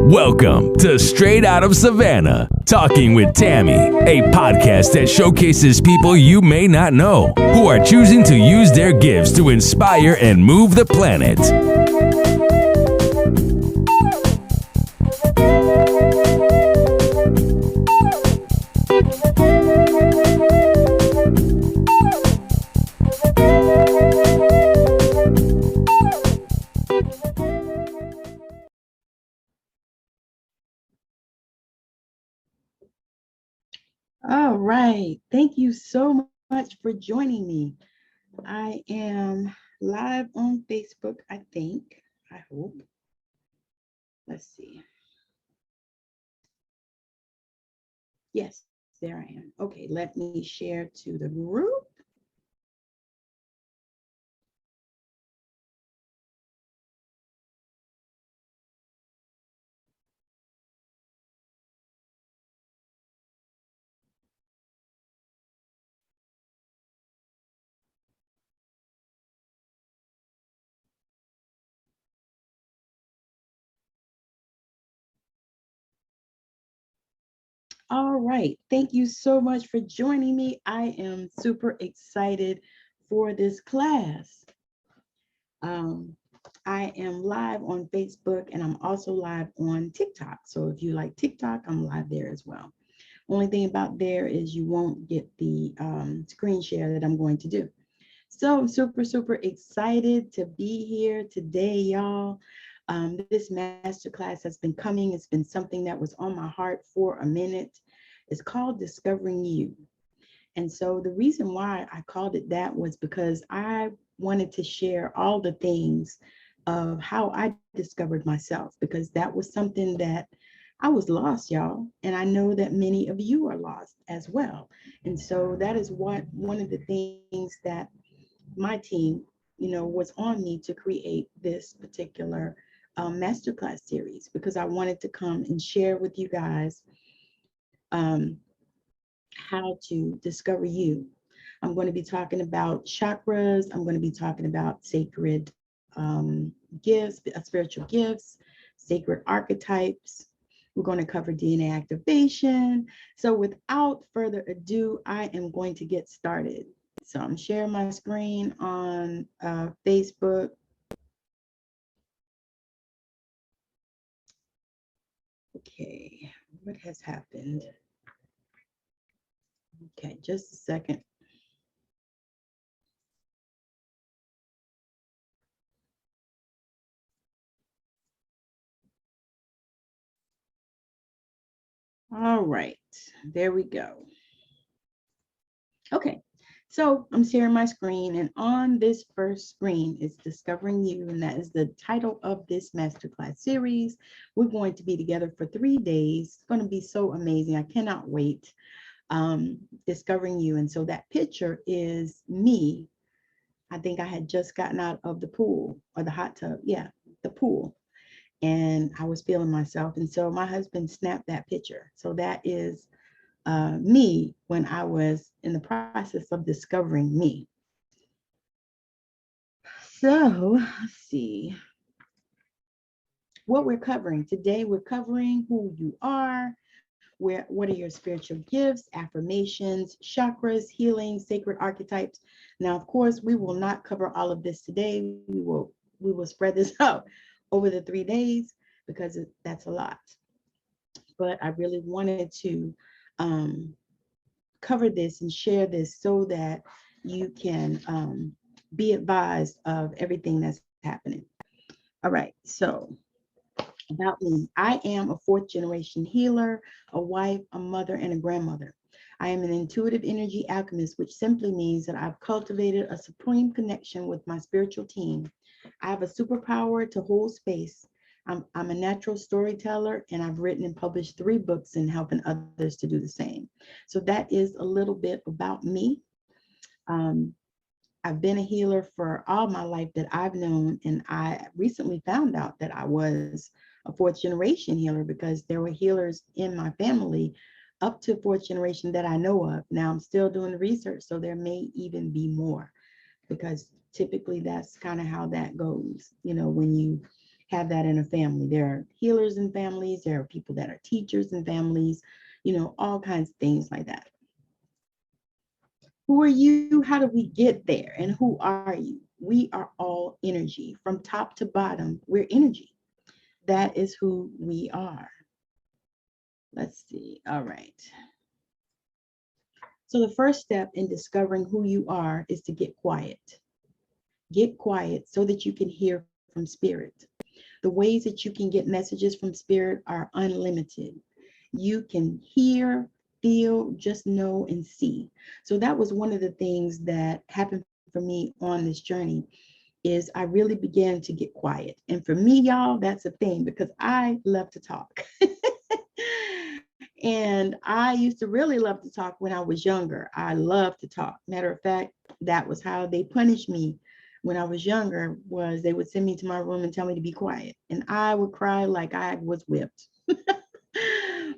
Welcome to Straight Out of Savannah, Talking with Tammi, a podcast that showcases people you may not know who are choosing to use their gifts to inspire and move the planet. All right. Thank you so much for joining me. I am live on Facebook, I think. I hope. Let's see. Yes, there I am. Okay, let me share to the group. All right. Thank you so much for joining me. I am super excited for this class. I am live on Facebook and I'm also live on TikTok. So if you like TikTok, I'm live there as well. Only thing about there is you won't get the screen share that I'm going to do. So I'm super excited to be here today, y'all. This masterclass has been coming. It's been something that was on my heart for a minute. It's called Discovering You. And so the reason why I called it that was because I wanted to share all the things of how I discovered myself, because that was something that I was lost, y'all. And I know that many of you are lost as well. And so that is what one of the things that my team, was on me to create this particular masterclass series, because I wanted to come and share with you guys how to discover you. I'm going to be talking about chakras. I'm going to be talking about sacred gifts, spiritual gifts, sacred archetypes. We're going to cover DNA activation. So without further ado, I am going to get started. So I'm sharing my screen on Facebook. Okay, what has happened? Okay, just a second. All right, there we go. Okay, so I'm sharing my screen, and on this first screen is Discovering You, and that is the title of this masterclass series. We're going to be together for 3 days. It's going to be so amazing. I cannot wait. Discovering You. And so that picture is me. I think I had just gotten out of the pool or the hot tub. Yeah, the pool. And I was feeling myself. And so my husband snapped that picture. So that is me when I was in the process of discovering me. So let's see what we're covering. Today we're covering who you are, what are your spiritual gifts, affirmations, chakras, healing, sacred archetypes. Now, of course, we will not cover all of this today. We will spread this out over the 3 days because that's a lot. But I really wanted to cover this and share this so that you can be advised of everything that's happening. All right, so about me. I am a 4th generation healer, a wife, a mother, and a grandmother. I am an intuitive energy alchemist, which simply means that I've cultivated a supreme connection with my spiritual team. I have a superpower to hold space. I'm a natural storyteller, and I've written and published 3 books and helping others to do the same. So that is a little bit about me. I've been a healer for all my life that I've known, and I recently found out that I was a 4th generation healer because there were healers in my family up to 4th generation that I know of. Now I'm still doing the research, so there may even be more, because typically that's kind of how that goes. When you have that in a family. There are healers in families. There are people that are teachers in families, all kinds of things like that. Who are you? How do we get there? And who are you? We are all energy. From top to bottom, we're energy. That is who we are. Let's see. All right. So the first step in discovering who you are is to get quiet. Get quiet so that you can hear from spirit. The ways that you can get messages from spirit are unlimited. You can hear, feel, just know, and see. So that was one of the things that happened for me on this journey is I really began to get quiet. And for me, y'all, that's a thing because I love to talk. And I used to really love to talk when I was younger. I love to talk. Matter of fact, that was how they punished me when I was younger, was they would send me to my room and tell me to be quiet. And I would cry like I was whipped.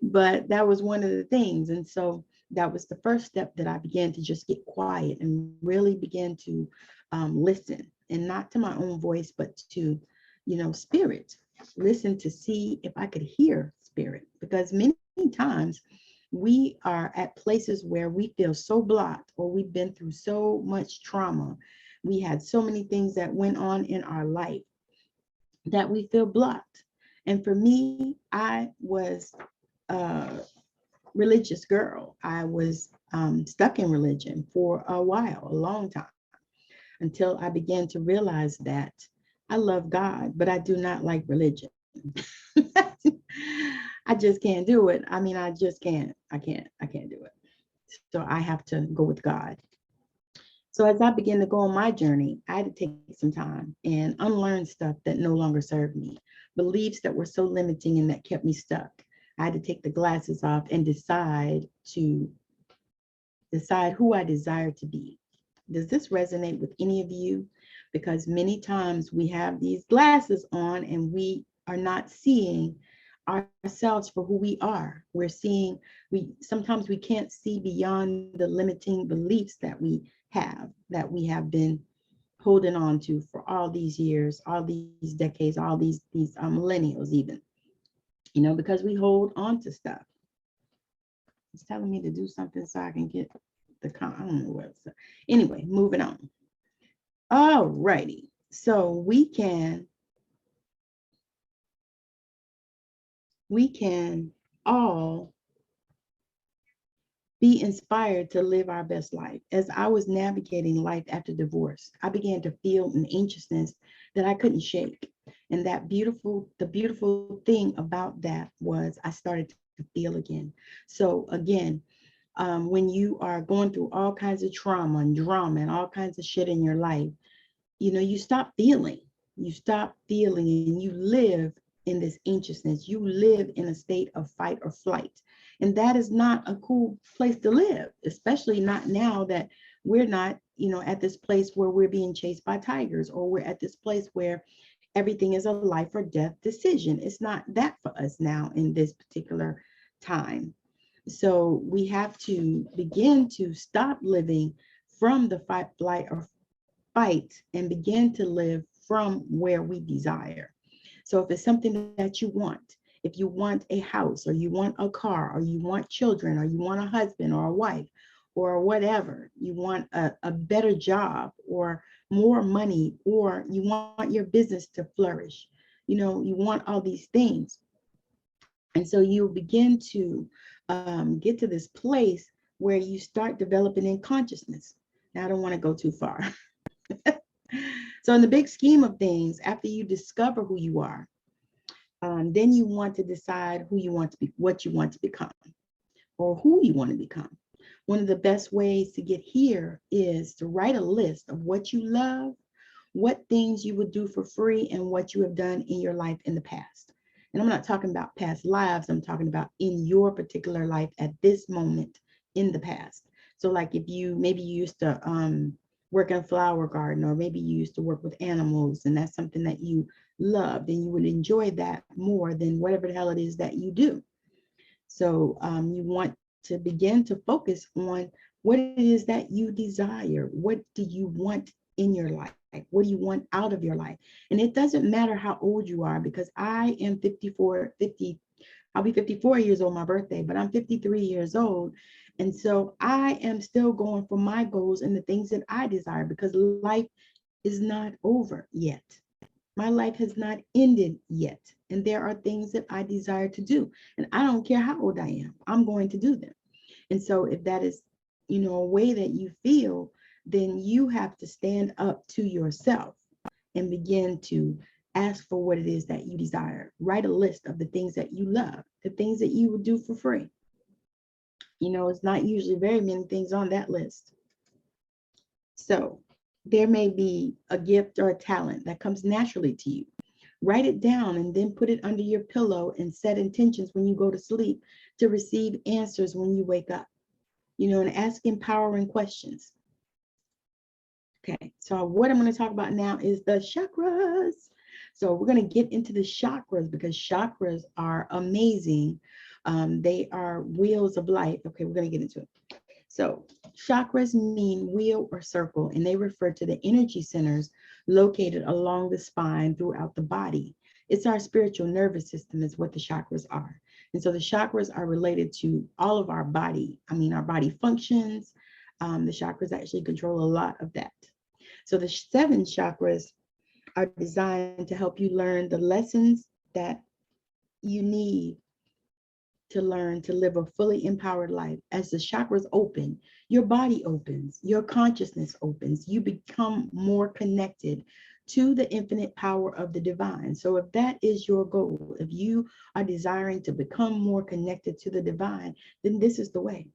But that was one of the things. And so that was the first step, that I began to just get quiet and really begin to listen, and not to my own voice, but to, spirit. Listen to see if I could hear spirit, because many times we are at places where we feel so blocked, or we've been through so much trauma. We had so many things that went on in our life that we feel blocked. And for me, I was a religious girl. I was stuck in religion for a while, a long time, until I began to realize that I love God, but I do not like religion. I just can't do it. I mean, I just can't. I can't do it. So I have to go with God. So as I began to go on my journey, I had to take some time and unlearn stuff that no longer served me, beliefs that were so limiting and that kept me stuck. I had to take the glasses off and decide who I desire to be. Does this resonate with any of you? Because many times we have these glasses on and we are not seeing ourselves for who we are. Sometimes we can't see beyond the limiting beliefs that we have been holding on to for all these years, all these decades, all these millennials even, because we hold on to stuff. It's telling me to do something so I can get I don't know what. Anyway, moving on. All righty. So we can all be inspired to live our best life. As I was navigating life after divorce, I began to feel an anxiousness that I couldn't shake. And the beautiful thing about that was I started to feel again. So again, when you are going through all kinds of trauma and drama and all kinds of shit in your life, you stop feeling. You stop feeling and you live in this anxiousness. You live in a state of fight or flight. And that is not a cool place to live, especially not now that we're not, at this place where we're being chased by tigers, or we're at this place where everything is a life or death decision. It's not that for us now in this particular time. So we have to begin to stop living from the fight, flight, or fight, and begin to live from where we desire. So if it's something that you want, if you want a house, or you want a car, or you want children, or you want a husband or a wife, or whatever, you want a better job, or more money, or you want your business to flourish, you want all these things. And so you begin to get to this place where you start developing in consciousness. Now, I don't want to go too far. So in the big scheme of things, after you discover who you are, then you want to decide who you want to be, what you want to become, or who you want to become. One of the best ways to get here is to write a list of what you love, what things you would do for free, and what you have done in your life in the past. And I'm not talking about past lives. I'm talking about in your particular life at this moment in the past. So like if maybe you used to work in a flower garden, or maybe you used to work with animals, and that's something that you loved, and you would enjoy that more than whatever the hell it is that you do. So you want to begin to focus on what it is that you desire. What do you want in your life? What do you want out of your life? And it doesn't matter how old you are, because I am 54, 50, I'll be 54 years old, my birthday, but I'm 53 years old. And so I am still going for my goals and the things that I desire, because life is not over yet. My life has not ended yet. And there are things that I desire to do. And I don't care how old I am, I'm going to do them. And so if that is, a way that you feel, then you have to stand up to yourself and begin to ask for what it is that you desire. Write a list of the things that you love, the things that you would do for free. It's not usually very many things on that list. So there may be a gift or a talent that comes naturally to you. Write it down and then put it under your pillow and set intentions when you go to sleep to receive answers when you wake up, and ask empowering questions. Okay, so what I'm going to talk about now is the chakras. So we're going to get into the chakras, because chakras are amazing. They are wheels of life. Okay, we're going to get into it. So chakras mean wheel or circle, and they refer to the energy centers located along the spine throughout the body. It's our spiritual nervous system is what the chakras are. And so the chakras are related to all of our body. Our body functions. The chakras actually control a lot of that. So the 7 chakras are designed to help you learn the lessons that you need to learn to live a fully empowered life. As the chakras open, your body opens, your consciousness opens, you become more connected to the infinite power of the divine. So if that is your goal, if you are desiring to become more connected to the divine, then this is the way.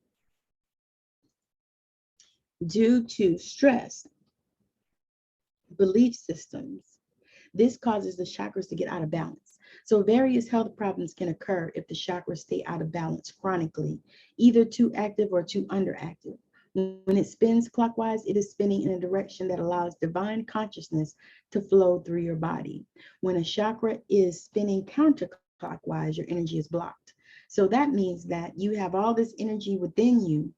Due to stress, belief systems, this causes the chakras to get out of balance. So various health problems can occur if the chakras stay out of balance chronically, either too active or too underactive. When it spins clockwise, it is spinning in a direction that allows divine consciousness to flow through your body. When a chakra is spinning counterclockwise, your energy is blocked. So that means that you have all this energy within you,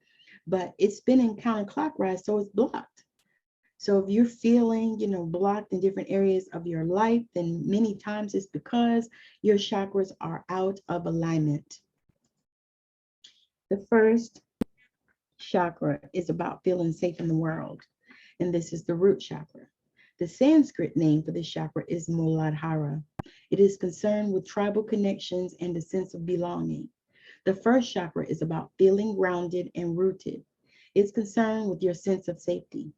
but it's spinning counterclockwise, so it's blocked. So if you're feeling, blocked in different areas of your life, then many times it's because your chakras are out of alignment. The first chakra is about feeling safe in the world, and this is the root chakra. The Sanskrit name for this chakra is Muladhara. It is concerned with tribal connections and a sense of belonging. The first chakra is about feeling grounded and rooted. It's concerned with your sense of safety.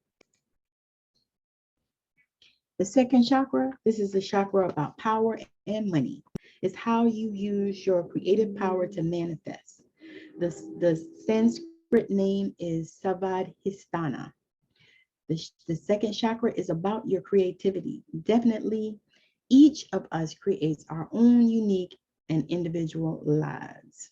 The second chakra, this is the chakra about power and money. It's how you use your creative power to manifest. The Sanskrit name is Savadhisthana. The second chakra is about your creativity. Definitely, each of us creates our own unique and individual lives.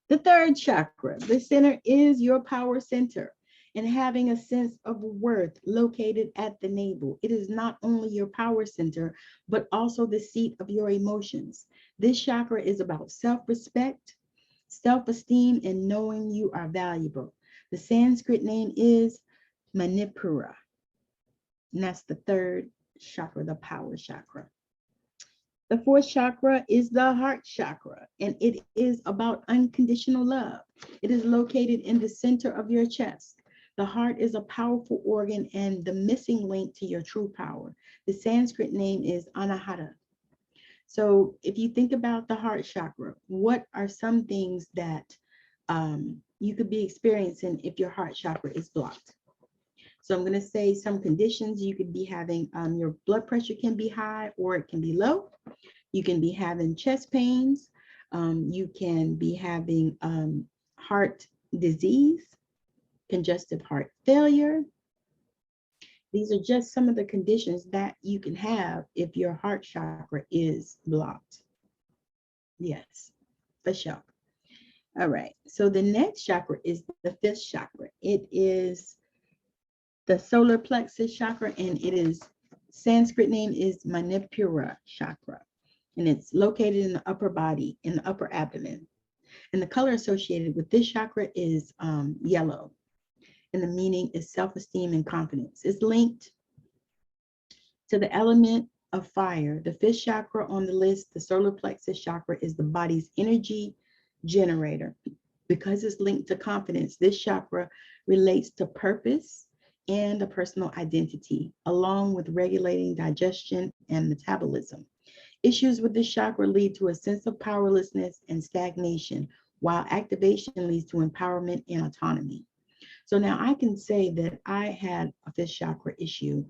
The third chakra, the center, is your power center and having a sense of worth located at the navel. It is not only your power center, but also the seat of your emotions. This chakra is about self-respect, self-esteem, and knowing you are valuable. The Sanskrit name is Manipura, and that's the third chakra, the power chakra. The fourth chakra is the heart chakra, and it is about unconditional love. It is located in the center of your chest. The heart is a powerful organ and the missing link to your true power. The Sanskrit name is Anahata. So if you think about the heart chakra, what are some things that you could be experiencing if your heart chakra is blocked? So I'm going to say some conditions you could be having. Your blood pressure can be high or it can be low. You can be having chest pains. You can be having heart disease, congestive heart failure. These are just some of the conditions that you can have if your heart chakra is blocked. Yes, for sure. All right, so the next chakra is the fifth chakra. It is the solar plexus chakra, and it is Sanskrit name is Manipura chakra. and it's located in the upper body, in the upper abdomen. And the color associated with this chakra is yellow. And the meaning is self-esteem and confidence. It's linked to the element of fire. The fifth chakra on the list, the solar plexus chakra, is the body's energy generator. Because it's linked to confidence, this chakra relates to purpose and a personal identity, along with regulating digestion and metabolism. Issues with this chakra lead to a sense of powerlessness and stagnation, while activation leads to empowerment and autonomy. So now I can say that I had a fifth chakra issue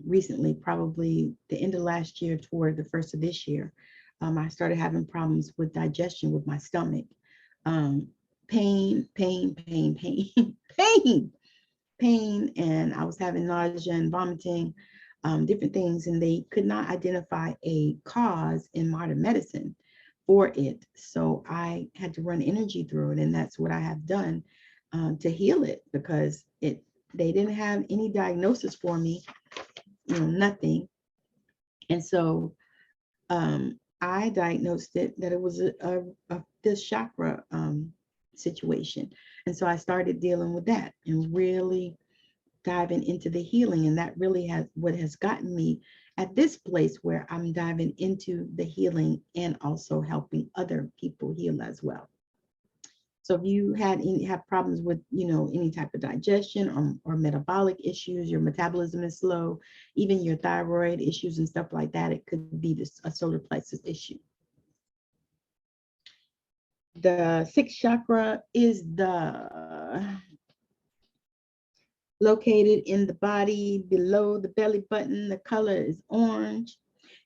recently, probably the end of last year toward the first of this year. I started having problems with digestion with my stomach. Pain, pain, pain, pain, pain, pain, and I was having nausea and vomiting, different things, and they could not identify a cause in modern medicine for it. So I had to run energy through it, and that's what I have done to heal it, because they didn't have any diagnosis for me, nothing. And so I diagnosed it that it was a this chakra situation. And so I started dealing with that and really diving into the healing. And that really has gotten me at this place where I'm diving into the healing and also helping other people heal as well. So if you have problems with, any type of digestion or metabolic issues, your metabolism is slow, even your thyroid issues and stuff like that, it could be a solar plexus issue. The sixth chakra is located in the body below the belly button. The color is orange.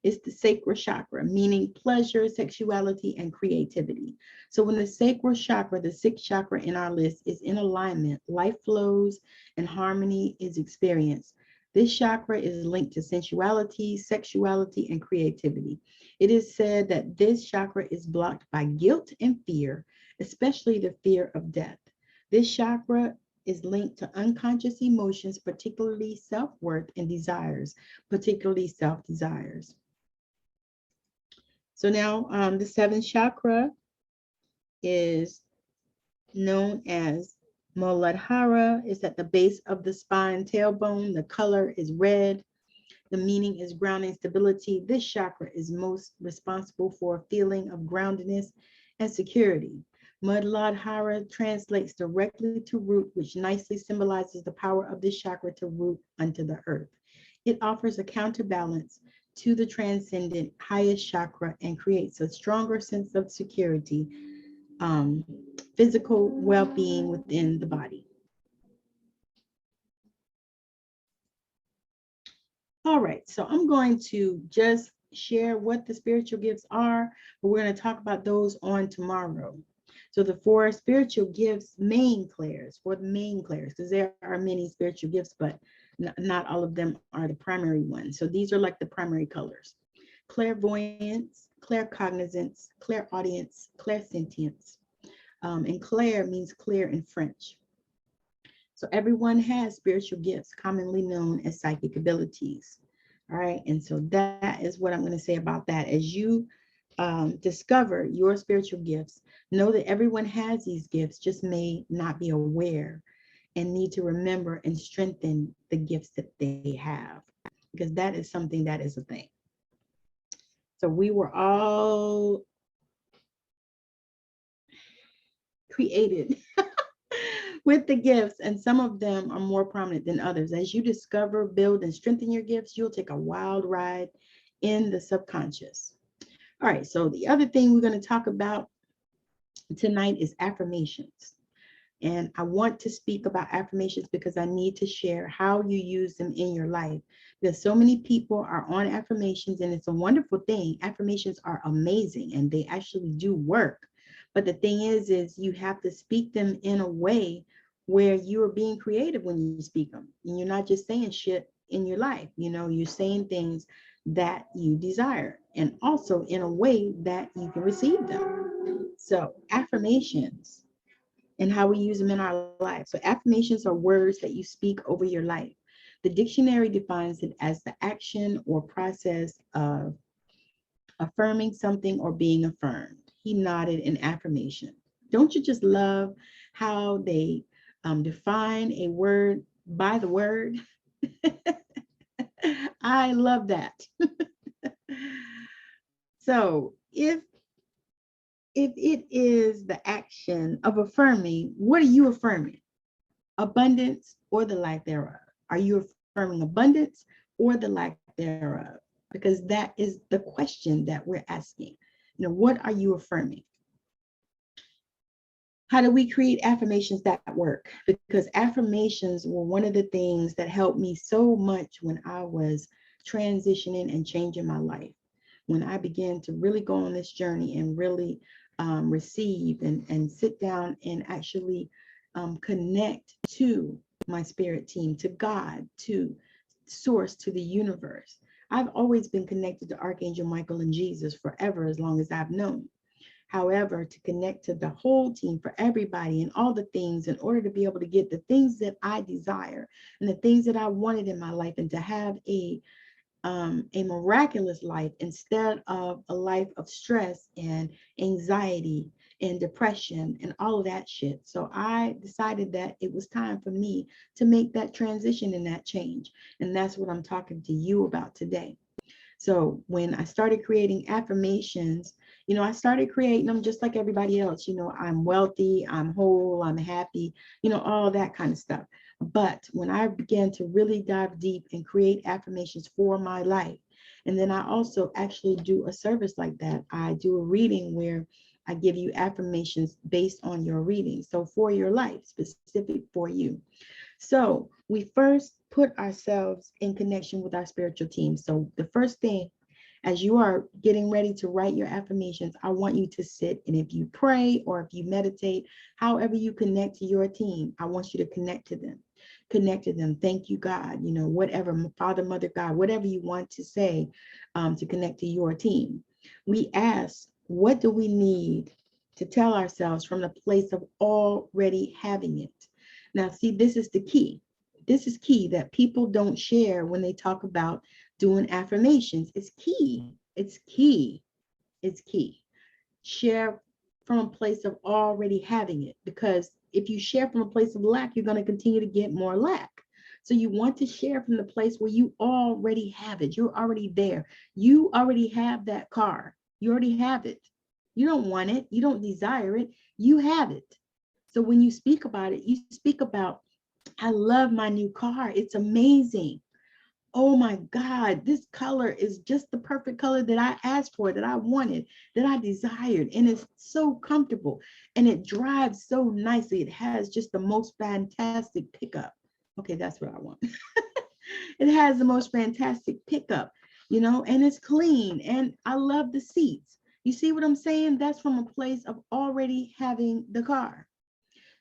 It's the sacral chakra, meaning pleasure, sexuality, and creativity. So when the sacral chakra, the sixth chakra in our list, is in alignment, life flows and harmony is experienced. This chakra is linked to sensuality, sexuality, and creativity. It is said that this chakra is blocked by guilt and fear, especially the fear of death. This chakra is linked to unconscious emotions, particularly self-worth and desires, particularly self-desires. So now the seventh chakra is known as Muladhara. It's at the base of the spine, tailbone. The color is red. The meaning is grounding stability. This chakra is most responsible for a feeling of groundedness and security. Muladhara translates directly to root, which nicely symbolizes the power of this chakra to root unto the earth. It offers a counterbalance to the transcendent highest chakra and creates a stronger sense of security, physical well-being within the body. All right, so I'm going to just share what the spiritual gifts are, but we're going to talk about those on tomorrow. So the four spiritual gifts, main clairs, because there are many spiritual gifts, but not all of them are the primary ones. So these are like the primary colors: clairvoyance, claircognizance, clairaudience, clairsentience. And clair means clear in French. So everyone has spiritual gifts, commonly known as psychic abilities. All right, and so that is what I'm going to say about that. As you discover your spiritual gifts, know that everyone has these gifts, just may not be aware and need to remember and strengthen the gifts that they have, because that is something that is a thing. So we were all created with the gifts, and some of them are more prominent than others. As you discover, build, and strengthen your gifts, you'll take a wild ride in the subconscious. All right, so the other thing we're going to talk about tonight is affirmations. And I want to speak about affirmations because I need to share how you use them in your life. Because so many people are on affirmations, and it's a wonderful thing. Affirmations are amazing and they actually do work. But the thing is you have to speak them in a way where you are being creative when you speak them. And you're not just saying shit in your life. You're saying things that you desire, and also in a way that you can receive them. So affirmations and how we use them in our life. So affirmations are words that you speak over your life. The dictionary defines it as the action or process of affirming something or being affirmed. He nodded in affirmation. Don't you just love how they define a word by the word? I love that. So if it is the action of affirming, what are you affirming? Abundance or the lack thereof? Are you affirming abundance or the lack thereof? Because that is the question that we're asking. What are you affirming? How do we create affirmations that work? Because affirmations were one of the things that helped me so much when I was transitioning and changing my life. When I began to really go on this journey and really receive and sit down and actually connect to my spirit team, to God, to source, to the universe. I've always been connected to Archangel Michael and Jesus forever, as long as I've known. However, to connect to the whole team, for everybody and all the things, in order to be able to get the things that I desire and the things that I wanted in my life, and to have a miraculous life instead of a life of stress and anxiety and depression and all of that shit. So I decided that it was time for me to make that transition and that change. And that's what I'm talking to you about today. So when I started creating affirmations, I started creating them just like everybody else. I'm wealthy, I'm whole, I'm happy, all that kind of stuff. But when I began to really dive deep and create affirmations for my life, and then I also actually do a service like that. I do a reading where I give you affirmations based on your reading. So for your life, specific for you. So we first put ourselves in connection with our spiritual team. So the first thing, as you are getting ready to write your affirmations, I want you to sit, and if you pray or if you meditate, however you connect to your team, I want you to connect to them. Connect to them. Thank you, God. Whatever, Father, Mother, God, whatever you want to say to connect to your team. We ask, what do we need to tell ourselves from the place of already having it? Now, see, this is the key. This is key that people don't share when they talk about doing affirmations. It's key. It's key. It's key. Share from a place of already having it, because if you share from a place of lack, you're going to continue to get more lack. So you want to share from the place where you already have it. You're already there. You already have that car. You already have it. You don't want it. You don't desire it. You have it. So when you speak about it, you speak about, I love my new car. It's amazing. Oh my God, this color is just the perfect color that I asked for, that I wanted, that I desired. And it's so comfortable and it drives so nicely. It has just the most fantastic pickup. Okay, that's what I want. It has the most fantastic pickup, and it's clean. And I love the seats. You see what I'm saying? That's from a place of already having the car.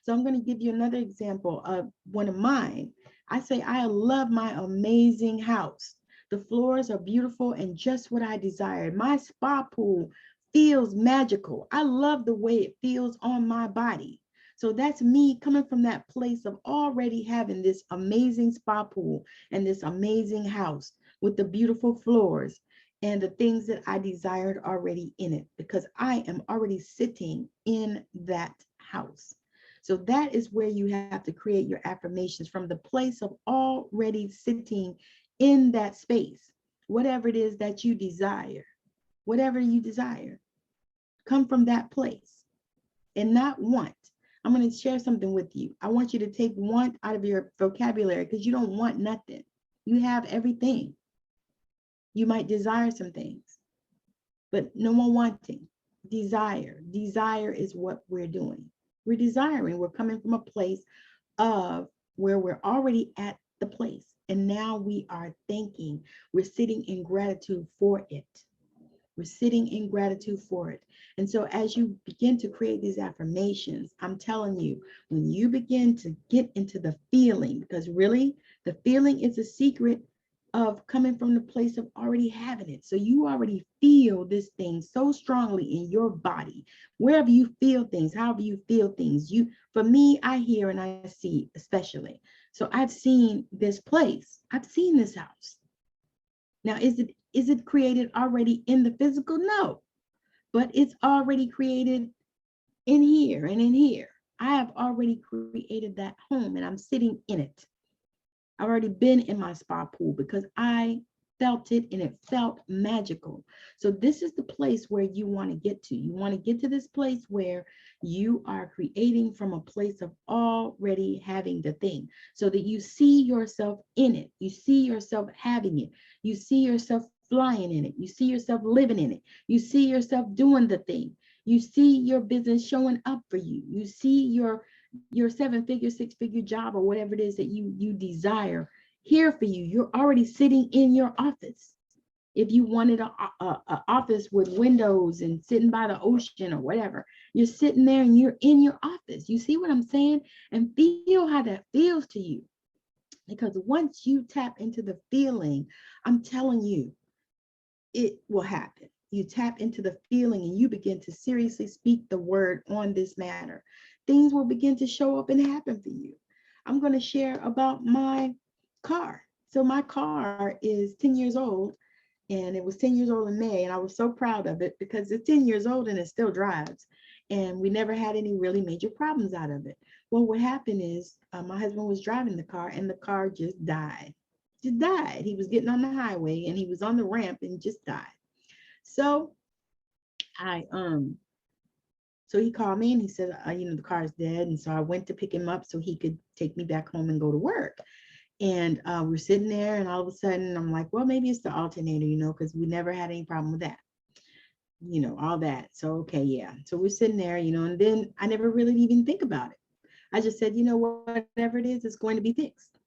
So I'm going to give you another example of one of mine. I say, I love my amazing house. The floors are beautiful and just what I desired. My spa pool feels magical. I love the way it feels on my body. So that's me coming from that place of already having this amazing spa pool and this amazing house with the beautiful floors and the things that I desired already in it, because I am already sitting in that house. So that is where you have to create your affirmations, from the place of already sitting in that space. Whatever it is that you desire, whatever you desire, come from that place and not want. I'm going to share something with you. I want you to take want out of your vocabulary, because you don't want nothing. You have everything. You might desire some things, but no more wanting. Desire. Desire is what we're doing. We're desiring. We're coming from a place of where we're already at the place. And now we are thanking. We're sitting in gratitude for it. We're sitting in gratitude for it. And so as you begin to create these affirmations, I'm telling you, when you begin to get into the feeling, because really the feeling is a secret of coming from the place of already having it. So you already feel this thing so strongly in your body, wherever you feel things, however you feel things. For me, I hear and I see, especially. So I've seen this place. I've seen this house. Now, is it Is it created already in the physical? No, but it's already created in here and in here. I have already created that home and I'm sitting in it. I've already been in my spa pool because I felt it and it felt magical. So this is the place where you want to get to. You want to get to this place where you are creating from a place of already having the thing so that you see yourself in it. You see yourself having it. You see yourself flying in it. You see yourself living in it. You see yourself doing the thing. You see your business showing up for you. You see your 7-figure, 6-figure job or whatever it is that you desire here for you. You're already sitting in your office. If you wanted a office with windows and sitting by the ocean or whatever, you're sitting there and you're in your office. You see what I'm saying? And feel how that feels to you. Because once you tap into the feeling, I'm telling you, it will happen. You tap into the feeling and you begin to seriously speak the word on this matter. Things will begin to show up and happen for you. I'm going to share about my car. So my car is 10 years old and it was 10 years old in May. And I was so proud of it because it's 10 years old and it still drives. And we never had any really major problems out of it. Well, what happened is my husband was driving the car and the car just died. Just died. He was getting on the highway and he was on the ramp and just died. So I so he called me and he said, the car is dead. And so I went to pick him up so he could take me back home and go to work. And we're sitting there and all of a sudden I'm like, well, maybe it's the alternator, because we never had any problem with that, all that. So, okay, yeah. So we're sitting there, and then I never really even think about it. I just said, whatever it is, it's going to be fixed.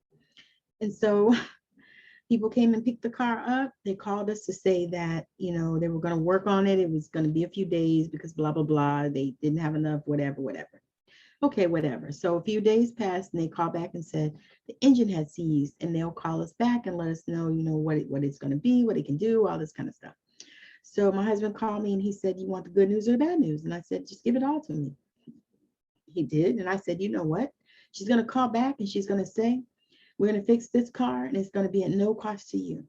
And so people came and picked the car up. They called us to say that, they were going to work on it. It was going to be a few days because blah, blah, blah. They didn't have enough, whatever. Okay, whatever. So a few days passed and they called back and said the engine had seized and they'll call us back and let us know, what it's going to be, what it can do, all this kind of stuff. So my husband called me and he said, you want the good news or the bad news? And I said, just give it all to me. He did. And I said, you know what? She's going to call back and she's going to say, we're going to fix this car and it's going to be at no cost to you.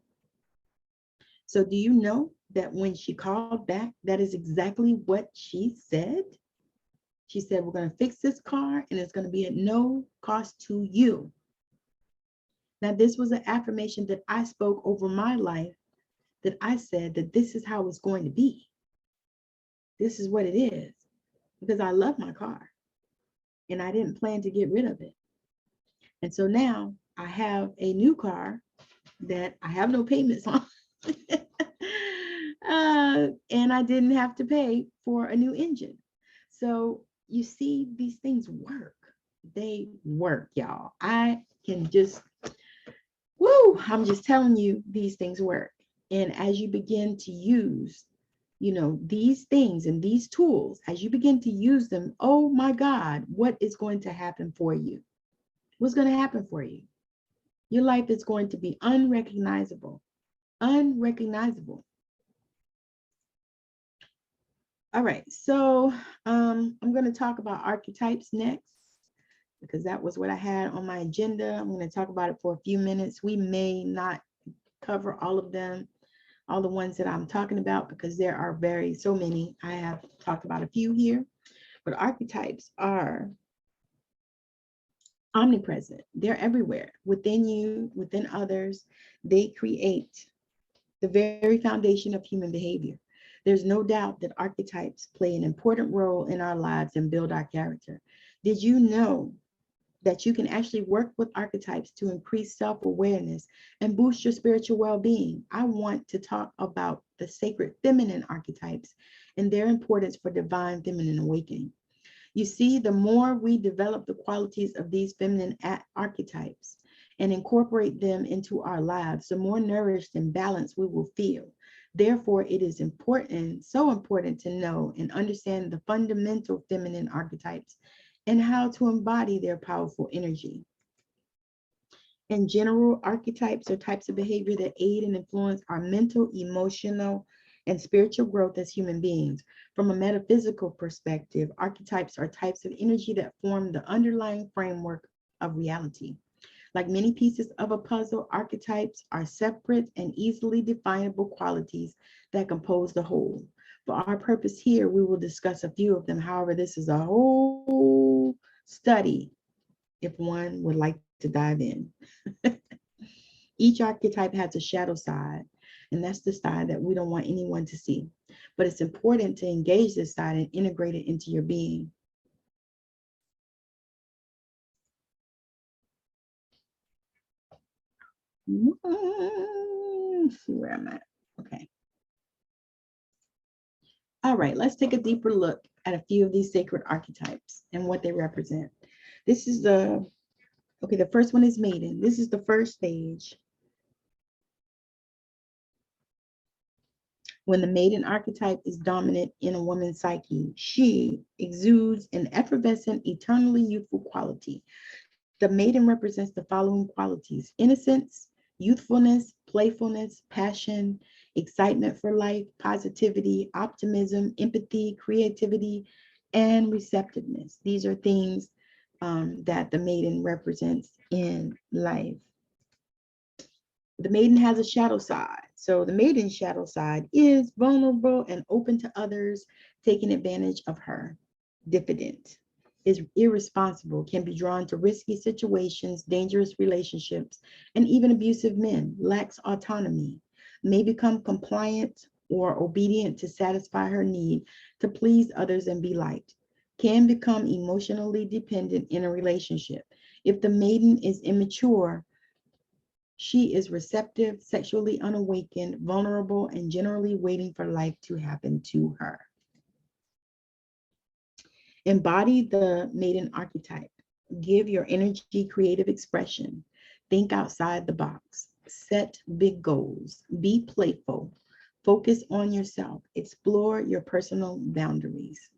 So do you know that when she called back, that is exactly what she said? She said, we're going to fix this car and it's going to be at no cost to you. Now, this was an affirmation that I spoke over my life, that I said that this is how it's going to be. This is what it is, because I love my car and I didn't plan to get rid of it. And so now I have a new car that I have no payments on. And I didn't have to pay for a new engine. So you see, these things work. They work, y'all. I can just, I'm just telling you, these things work. And as you begin to use, these things and these tools, as you begin to use them, oh my God, what is going to happen for you? What's going to happen for you? Your life is going to be unrecognizable. Unrecognizable. All right, so I'm going to talk about archetypes next, because that was what I had on my agenda. I'm going to talk about it for a few minutes. We may not cover all of them, all the ones that I'm talking about, because there are so many. I have talked about a few here, but archetypes are omnipresent. They're everywhere, within you, within others. They create the very foundation of human behavior. There's no doubt that archetypes play an important role in our lives and build our character. Did you know that you can actually work with archetypes to increase self-awareness and boost your spiritual well-being? I want to talk about the sacred feminine archetypes and their importance for divine feminine awakening. You see, the more we develop the qualities of these feminine archetypes and incorporate them into our lives, the more nourished and balanced we will feel. Therefore, it is important, so important, to know and understand the fundamental feminine archetypes and how to embody their powerful energy. In general, archetypes are types of behavior that aid and influence our mental, emotional, and spiritual growth as human beings. From a metaphysical perspective, archetypes are types of energy that form the underlying framework of reality. Like many pieces of a puzzle, archetypes are separate and easily definable qualities that compose the whole. For our purpose here, we will discuss a few of them. However, this is a whole study if one would like to dive in. Each archetype has a shadow side, and that's the side that we don't want anyone to see. But it's important to engage this side and integrate it into your being. Let's see where I'm at. Okay. All right, let's take a deeper look at a few of these sacred archetypes and what they represent. This is the first one is maiden. This is the first stage. When the maiden archetype is dominant in a woman's psyche, she exudes an effervescent, eternally youthful quality. The maiden represents the following qualities: innocence, youthfulness, playfulness, passion, excitement for life, positivity, optimism, empathy, creativity, and receptiveness. These are things that the maiden represents in life. The maiden has a shadow side. So the maiden's shadow side is vulnerable and open to others taking advantage of her. Diffident, is irresponsible, can be drawn to risky situations, dangerous relationships, and even abusive men, lacks autonomy, may become compliant or obedient to satisfy her need to please others and be liked, can become emotionally dependent in a relationship. If the maiden is immature, she is receptive, sexually unawakened, vulnerable, and generally waiting for life to happen to her. Embody the maiden archetype. Give your energy creative expression. Think outside the box. Set big goals. Be playful. Focus on yourself. Explore your personal boundaries.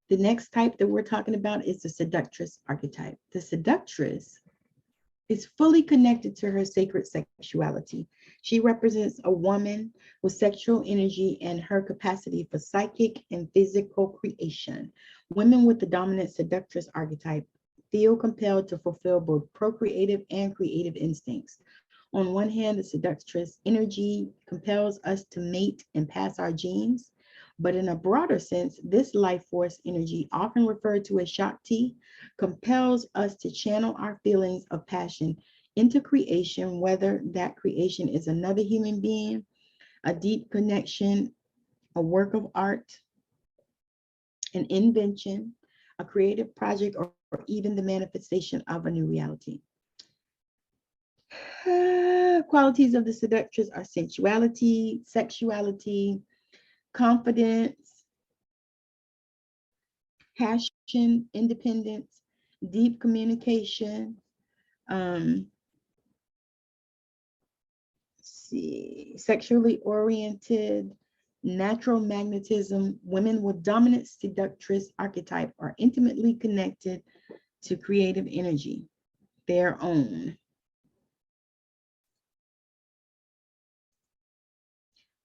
The next type that we're talking about is the seductress archetype. The seductress is fully connected to her sacred sexuality. She represents a woman with sexual energy and her capacity for psychic and physical creation. Women with the dominant seductress archetype feel compelled to fulfill both procreative and creative instincts. On one hand, the seductress energy compels us to mate and pass our genes. But in a broader sense, this life force energy, often referred to as Shakti, compels us to channel our feelings of passion into creation, whether that creation is another human being, a deep connection, a work of art, an invention, a creative project, or even the manifestation of a new reality. Qualities of the seductress are sensuality, sexuality, confidence, passion, independence, deep communication, sexually oriented, natural magnetism. Women with dominant seductress archetype are intimately connected to creative energy, their own.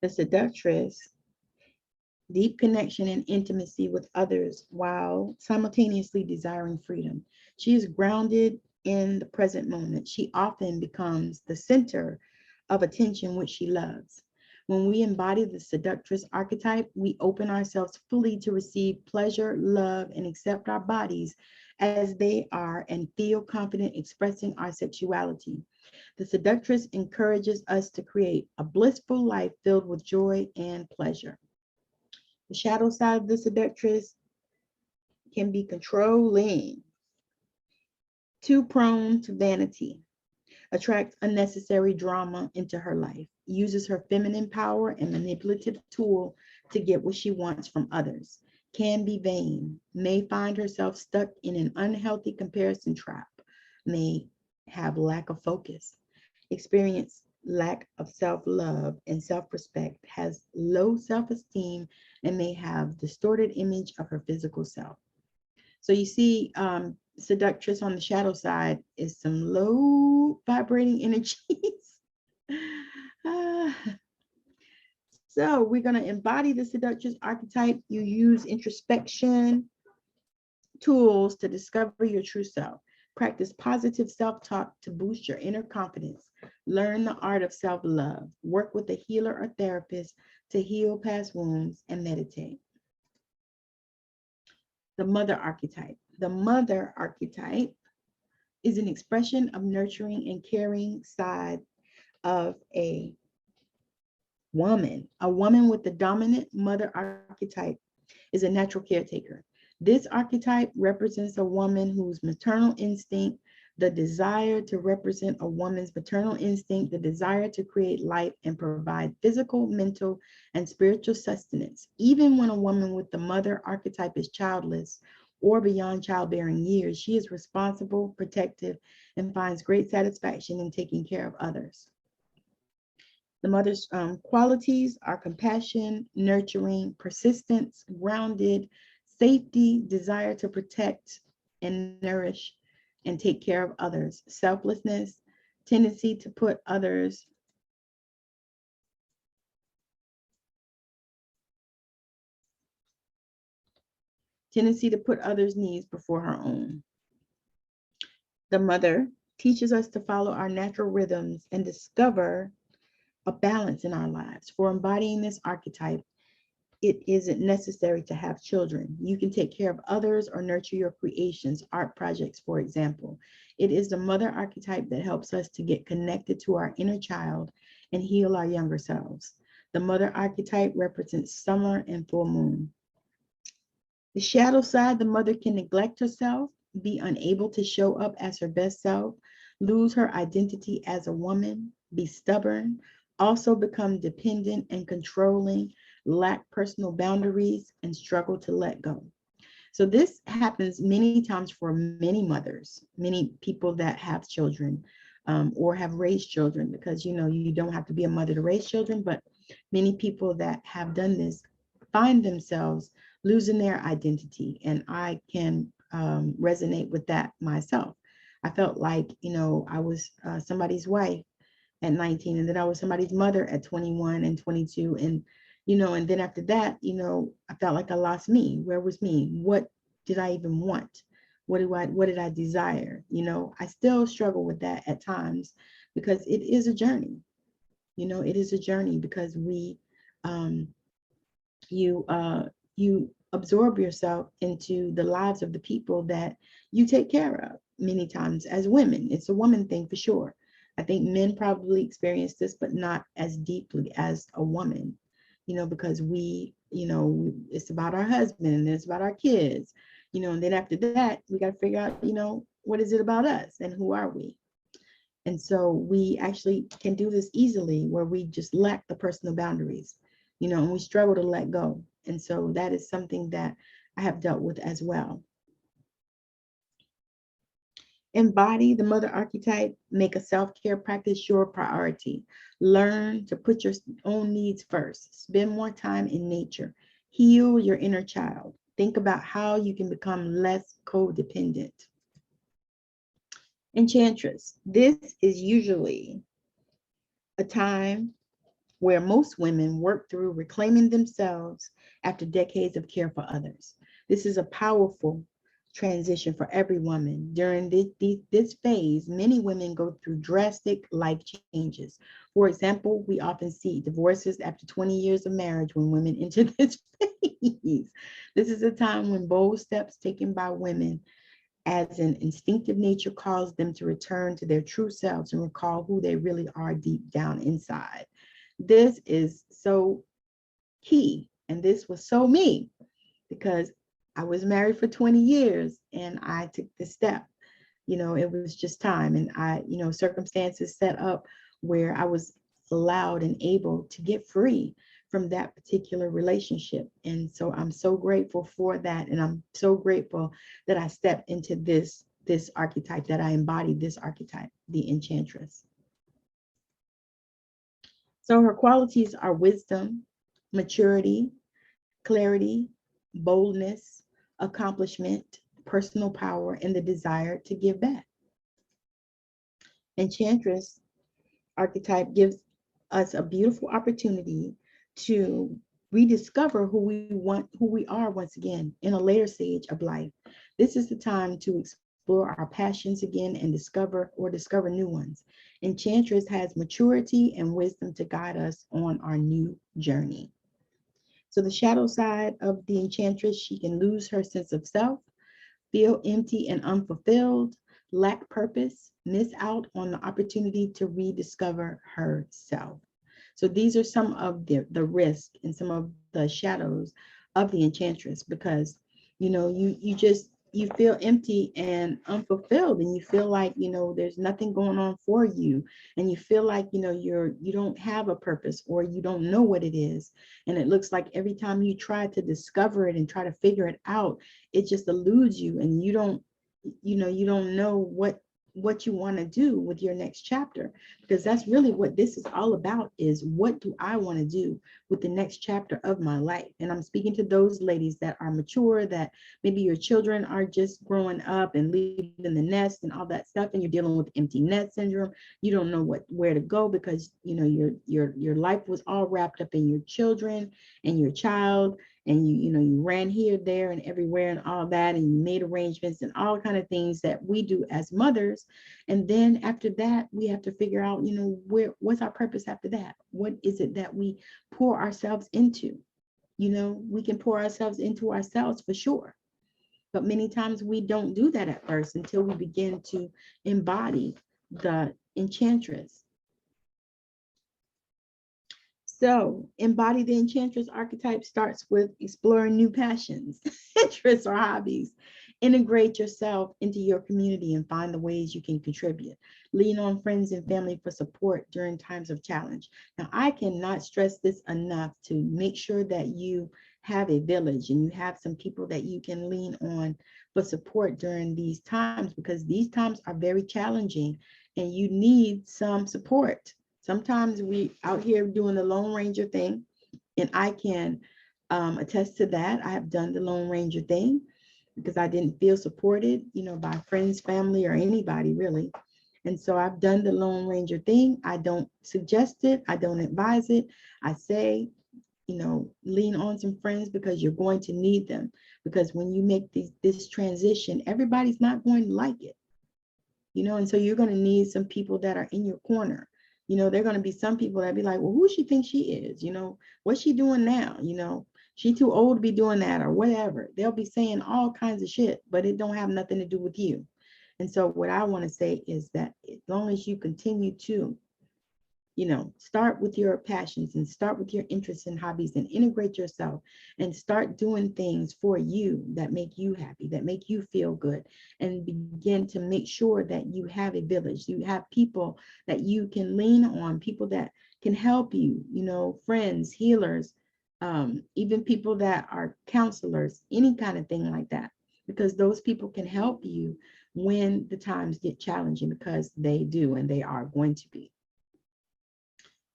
The seductress, deep connection and intimacy with others while simultaneously desiring freedom. She is grounded in the present moment. She often becomes the center of attention which she loves. When we embody the seductress archetype, we open ourselves fully to receive pleasure, love, and accept our bodies as they are and feel confident expressing our sexuality. The seductress encourages us to create a blissful life filled with joy and pleasure. The shadow side of the seductress can be controlling, too prone to vanity, attracts unnecessary drama into her life, uses her feminine power and manipulative tool to get what she wants from others, can be vain, may find herself stuck in an unhealthy comparison trap, may have lack of focus, experience lack of self-love and self-respect, has low self-esteem, and may have distorted image of her physical self. So you see, seductress on the shadow side is some low vibrating energies. So we're going to embody the seductress archetype. You use introspection tools to discover your true self. Practice positive self-talk to boost your inner confidence. Learn the art of self-love. Work with a healer or therapist to heal past wounds and meditate. The mother archetype. The mother archetype is an expression of nurturing and caring side of a woman. A woman with the dominant mother archetype is a natural caretaker. This archetype represents a woman whose maternal instinct, the desire to represent a woman's maternal instinct, the desire to create life and provide physical, mental, and spiritual sustenance. Even when a woman with the mother archetype is childless or beyond childbearing years, she is responsible, protective, and finds great satisfaction in taking care of others. The mother's qualities are compassion, nurturing, persistence, grounded, safety, desire to protect and nourish and take care of others, selflessness, tendency to put others needs before her own. The mother teaches us to follow our natural rhythms and discover a balance in our lives. For embodying this archetype, it isn't necessary to have children. You can take care of others or nurture your creations, art projects, for example. It is the mother archetype that helps us to get connected to our inner child and heal our younger selves. The mother archetype represents summer and full moon. The shadow side, the mother can neglect herself, be unable to show up as her best self, lose her identity as a woman, be stubborn, also become dependent and controlling, lack personal boundaries, and struggle to let go. So this happens many times for many mothers, many people that have children or have raised children, because you don't have to be a mother to raise children, but many people that have done this find themselves losing their identity. And I can resonate with that myself. I felt like, I was somebody's wife at 19, and then I was somebody's mother at 21 and 22. And, and then after that, I felt like I lost me. Where was me? What did I even want? What did I desire? I still struggle with that at times because it is a journey. It is a journey because you absorb yourself into the lives of the people that you take care of many times as women. It's a woman thing for sure. I think men probably experience this, but not as deeply as a woman, because it's about our husband and it's about our kids, and then after that, we got to figure out, what is it about us and who are we? And so we actually can do this easily where we just lack the personal boundaries, and we struggle to let go. And so that is something that I have dealt with as well. Embody the mother archetype, make a self-care practice your priority. Learn to put your own needs first. Spend more time in nature. Heal your inner child. Think about how you can become less codependent. Enchantress. This is usually a time where most women work through reclaiming themselves after decades of care for others. This is a powerful transition for every woman. During this phase, many women go through drastic life changes. For example, we often see divorces after 20 years of marriage when women enter this phase. This is a time when bold steps taken by women as an instinctive nature calls them to return to their true selves and recall who they really are deep down inside. This is so key, and this was so me, because I was married for 20 years and I took this step. It was just time, and circumstances set up where I was allowed and able to get free from that particular relationship. And so I'm so grateful for that, and I'm so grateful that I stepped into this archetype, that I embodied this archetype, the enchantress. So her qualities are wisdom, maturity, clarity, boldness, accomplishment, personal power, and the desire to give back. Enchantress archetype gives us a beautiful opportunity to rediscover who we are once again in a later stage of life. This is the time to explore explore our passions again and discover new ones. Enchantress has maturity and wisdom to guide us on our new journey. So the shadow side of the enchantress, she can lose her sense of self, feel empty and unfulfilled, lack purpose, miss out on the opportunity to rediscover herself. So these are some of the risk and some of the shadows of the enchantress, because you feel empty and unfulfilled, and you feel like there's nothing going on for you, and you feel like you don't have a purpose, or you don't know what it is, and it looks like every time you try to discover it and try to figure it out, it just eludes you, and you don't know what you want to do with your next chapter, because that's really what this is all about, is what do I want to do with the next chapter of my life. And I'm speaking to those ladies that are mature, that maybe your children are just growing up and leaving the nest and all that stuff, and you're dealing with empty nest syndrome. You don't know where to go, because your life was all wrapped up in your children and your child, and you ran here, there, and everywhere, and all that, and you made arrangements and all kind of things that we do as mothers. And then after that, we have to figure out what's our purpose after that. What is it that we pour ourselves into? We can pour ourselves into ourselves for sure, but many times we don't do that at first until we begin to embody the enchantress. So, embody the enchantress archetype starts with exploring new passions, interests, or hobbies. Integrate yourself into your community and find the ways you can contribute. Lean on friends and family for support during times of challenge. Now, I cannot stress this enough, to make sure that you have a village and you have some people that you can lean on for support during these times, because these times are very challenging and you need some support. Sometimes we out here doing the Lone Ranger thing, and I can attest to that. I have done the Lone Ranger thing because I didn't feel supported, by friends, family, or anybody really. And so I've done the Lone Ranger thing. I don't suggest it. I don't advise it. I say, lean on some friends, because you're going to need them. Because when you make this transition, everybody's not going to like it, and so you're going to need some people that are in your corner. There are going to be some people that be like, well, who she thinks she is? What's she doing now? She too old to be doing that, or whatever. They'll be saying all kinds of shit, but it don't have nothing to do with you. And so what I want to say is that as long as you continue to, start with your passions and start with your interests and hobbies and integrate yourself and start doing things for you that make you happy, that make you feel good, and begin to make sure that you have a village, you have people that you can lean on, people that can help you, friends, healers, even people that are counselors, any kind of thing like that, because those people can help you when the times get challenging, because they do, and they are going to be.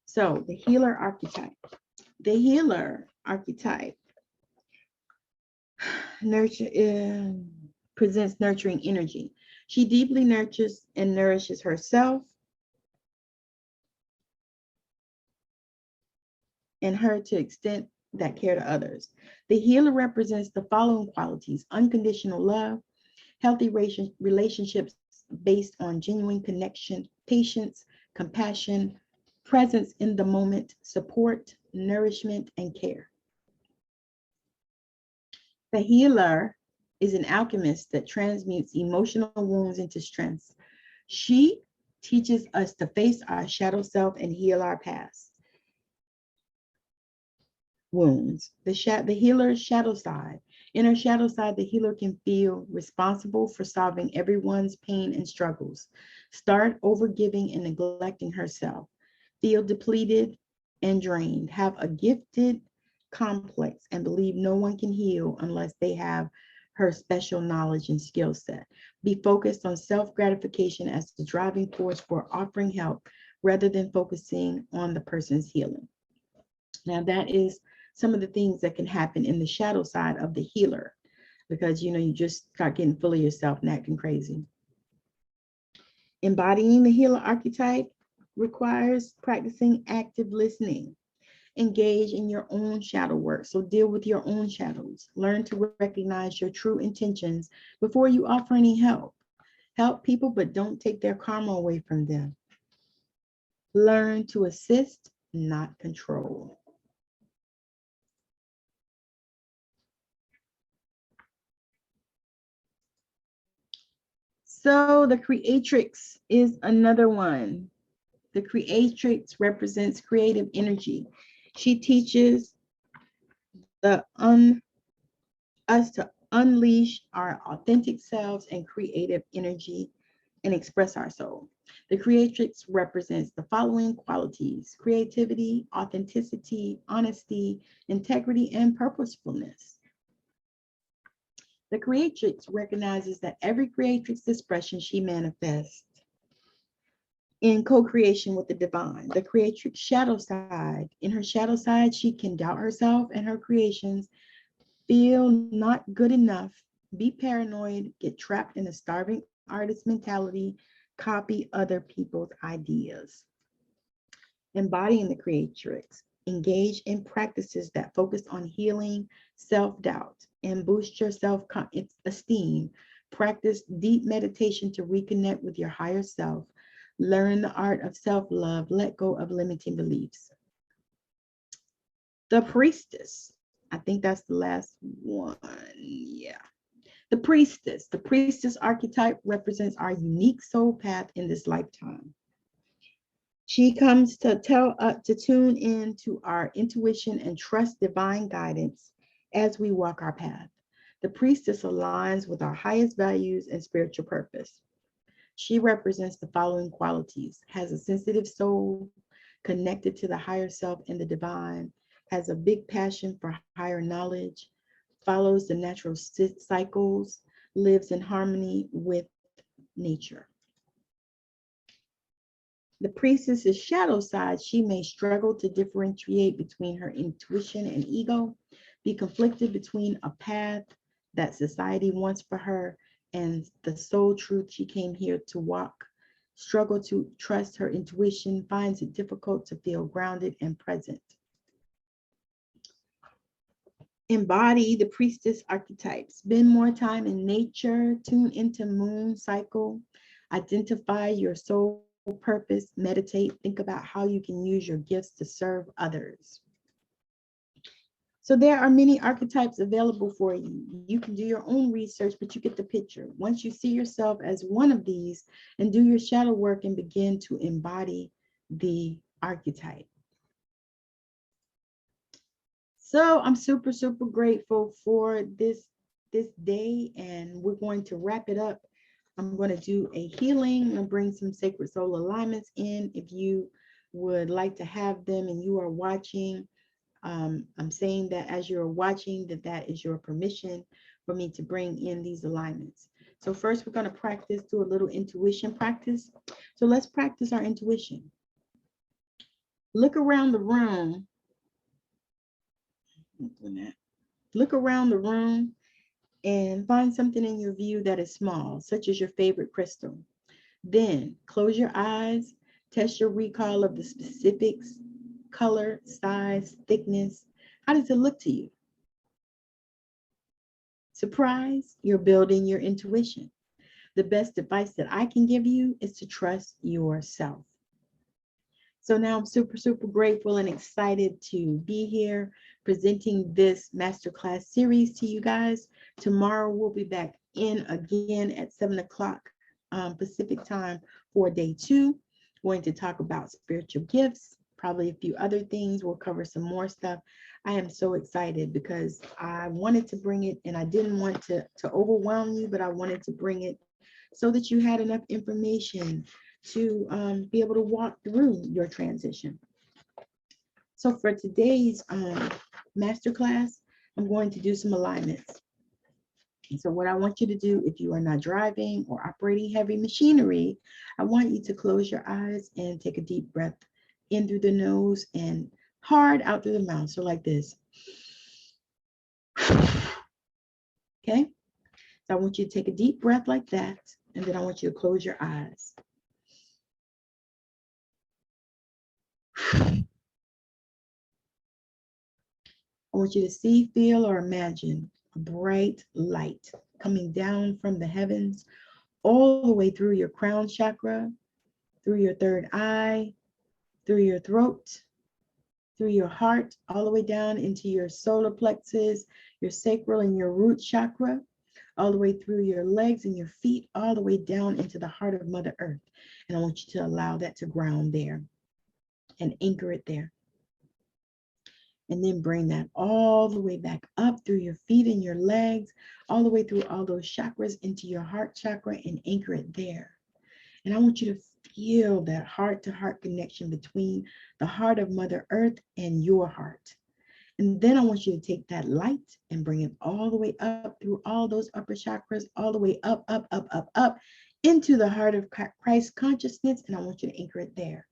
So the healer archetype. The healer archetype presents nurturing energy. She deeply nurtures and nourishes herself and her to extend that care to others. The healer represents the following qualities: unconditional love, healthy relationships based on genuine connection, patience, compassion, presence in the moment, support, nourishment, and care. The healer is an alchemist that transmutes emotional wounds into strengths. She teaches us to face our shadow self and heal our past wounds. The healer's shadow side. In her shadow side, the healer can feel responsible for solving everyone's pain and struggles, start overgiving and neglecting herself, feel depleted and drained, have a gifted complex, and believe no one can heal unless they have her special knowledge and skill set. Be focused on self-gratification as the driving force for offering help rather than focusing on the person's healing. Now, that is some of the things that can happen in the shadow side of the healer, because you just start getting full of yourself and acting crazy. Embodying the healer archetype requires practicing active listening. Engage in your own shadow work. So deal with your own shadows. Learn to recognize your true intentions before you offer any help. Help people, but don't take their karma away from them. Learn to assist, not control. So the creatrix is another one. The creatrix represents creative energy. She teaches us to unleash our authentic selves and creative energy and express our soul. The creatrix represents the following qualities: creativity, authenticity, honesty, integrity, and purposefulness. The creatrix recognizes that every creatrix expression she manifests in co-creation with the divine. The creatrix shadow side. In her shadow side, she can doubt herself and her creations, feel not good enough, be paranoid, get trapped in a starving artist mentality, copy other people's ideas. Embodying the creatrix, engage in practices that focus on healing self-doubt and boost your self-esteem. Practice deep meditation to reconnect with your higher self. Learn the art of self-love. Let go of limiting beliefs. The priestess. I think that's the last one. Yeah. The priestess. The priestess archetype represents our unique soul path in this lifetime. She comes to to tune in to our intuition and trust divine guidance as we walk our path. The priestess aligns with our highest values and spiritual purpose. She represents the following qualities: has a sensitive soul, connected to the higher self and the divine, has a big passion for higher knowledge, follows the natural cycles, lives in harmony with nature. The priestess's shadow side, she may struggle to differentiate between her intuition and ego, be conflicted between a path that society wants for her and the soul truth she came here to walk, struggle to trust her intuition, finds it difficult to feel grounded and present. Embody the priestess archetype. Spend more time in nature, tune into moon cycle, identify your soul purpose, meditate, think about how you can use your gifts to serve others. So there are many archetypes available for you. You can do your own research, but you get the picture. Once you see yourself as one of these and do your shadow work and begin to embody the archetype. So I'm super, super grateful for this day, and we're going to wrap it up. I'm going to do a healing and bring some sacred soul alignments in. If you would like to have them and you are watching, I'm saying that as you're watching, that is your permission for me to bring in these alignments. So first, we're going to practice, do a little intuition practice. So let's practice our intuition. Look around the room. Look around the room and find something in your view that is small, such as your favorite crystal. Then close your eyes, test your recall of the specifics, color, size, thickness. How does it look to you? Surprise, you're building your intuition. The best advice that I can give you is to trust yourself. So now I'm super, super grateful and excited to be here presenting this masterclass series to you guys. Tomorrow we'll be back in again at 7 o'clock Pacific time for day 2. We're going to talk about spiritual gifts, probably a few other things. We'll cover some more stuff. I am so excited because I wanted to bring it, and I didn't want to overwhelm you, but I wanted to bring it so that you had enough information to be able to walk through your transition. So for today's masterclass, I'm going to do some alignments. And so what I want you to do, if you are not driving or operating heavy machinery, I want you to close your eyes and take a deep breath in through the nose and hard out through the mouth. So like this. Okay? So I want you to take a deep breath like that, and then I want you to close your eyes. I want you to see, feel, or imagine a bright light coming down from the heavens all the way through your crown chakra, through your third eye, through your throat, through your heart, all the way down into your solar plexus, your sacral and your root chakra, all the way through your legs and your feet, all the way down into the heart of Mother Earth. And I want you to allow that to ground there and anchor it there. And then bring that all the way back up through your feet and your legs, all the way through all those chakras into your heart chakra and anchor it there. And I want you to feel that heart-to-heart connection between the heart of Mother Earth and your heart. And then I want you to take that light and bring it all the way up through all those upper chakras, all the way up, up, up, up, up into the heart of Christ consciousness. And I want you to anchor it there.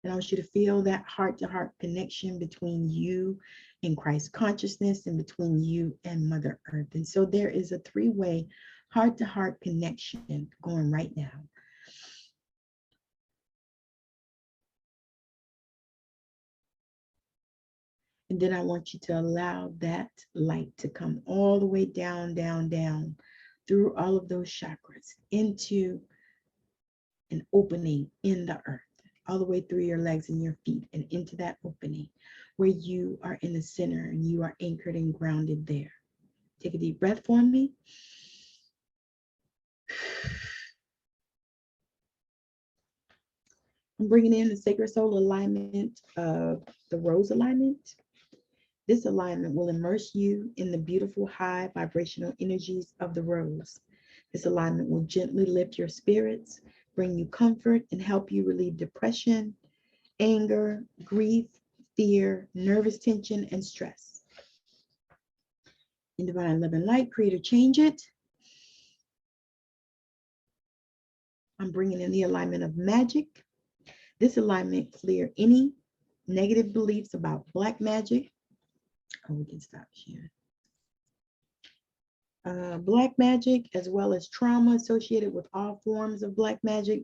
And I want you to feel that heart-to-heart connection between you and Christ consciousness and between you and Mother Earth. And so there is a three-way heart-to-heart connection going right now. And then I want you to allow that light to come all the way down, down, down through all of those chakras into an opening in the earth, all the way through your legs and your feet and into that opening where you are in the center and you are anchored and grounded there. Take a deep breath for me. I'm bringing in the sacred soul alignment of the rose alignment. This alignment will immerse you in the beautiful high vibrational energies of the rose. This alignment will gently lift your spirits, bring you comfort, and help you relieve depression, anger, grief, fear, nervous tension, and stress. In divine love and light, create or change it. I'm bringing in the alignment of magic. This alignment clear any negative beliefs about black magic. Oh, we can stop here. Black magic, as well as trauma associated with all forms of black magic,